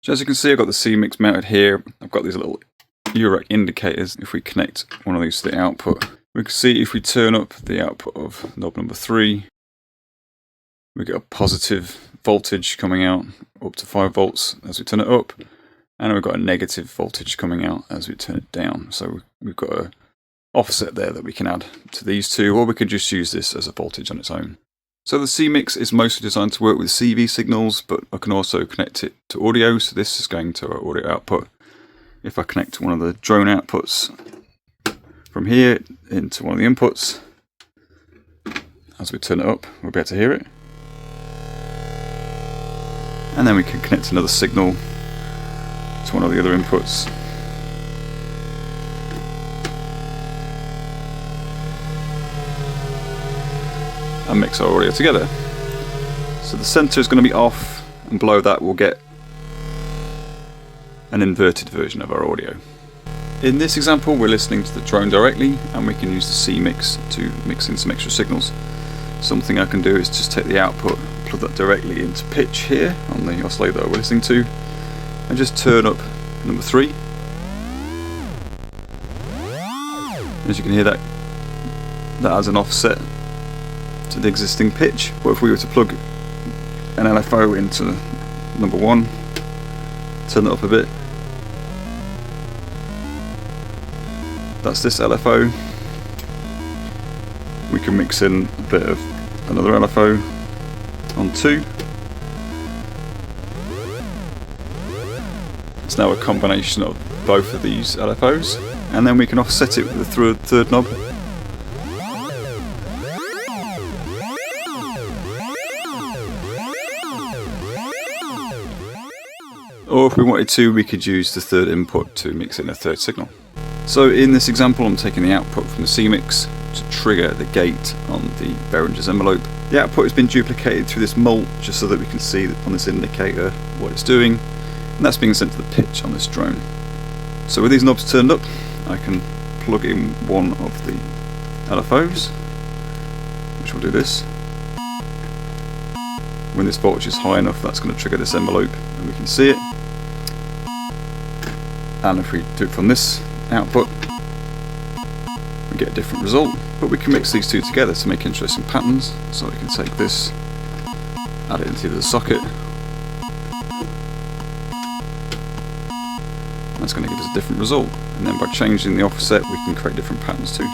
So as you can see, I've got the CMIX mounted here. I've got these little Eurorack indicators. If we connect one of these to the output, we can see if we turn up the output of knob number 3, we get a positive voltage coming out up to 5 volts as we turn it up, and we've got a negative voltage coming out as we turn it down. So we've got a offset there that we can add to these two, or we could just use this as a voltage on its own. So the CMIX is mostly designed to work with CV signals, but I can also connect it to audio. So this is going to our audio output. If I connect to one of the drone outputs from here into one of the inputs, as we turn it up, we'll be able to hear it. And then we can connect another signal to one of the other inputs. And mix our audio together. So the center is going to be off, and below that we'll get an inverted version of our audio. In this example, we're listening to the drone directly, and we can use the CMIX to mix in some extra signals. Something I can do is just take the output, plug that directly into pitch here on the oscillator that we're listening to, and just turn up number 3. As you can hear, that has an offset to the existing pitch. But if we were to plug an LFO into number 1, turn it up a bit, that's this LFO. We can mix in a bit of another LFO on 2. It's now a combination of both of these LFOs, and then we can offset it with the third knob. Or if we wanted to, we could use the third input to mix in a third signal. So in this example, I'm taking the output from the CMIX to trigger the gate on the Behringer's envelope. The output has been duplicated through this mult just so that we can see on this indicator what it's doing, and that's being sent to the pitch on this drone. So with these knobs turned up, I can plug in one of the LFOs, which will do this. When this voltage is high enough, that's going to trigger this envelope and we can see it. And if we do it from this output, we get a different result. But we can mix these two together to make interesting patterns. So we can take this, add it into the socket. That's going to give us a different result. And then by changing the offset, we can create different patterns too.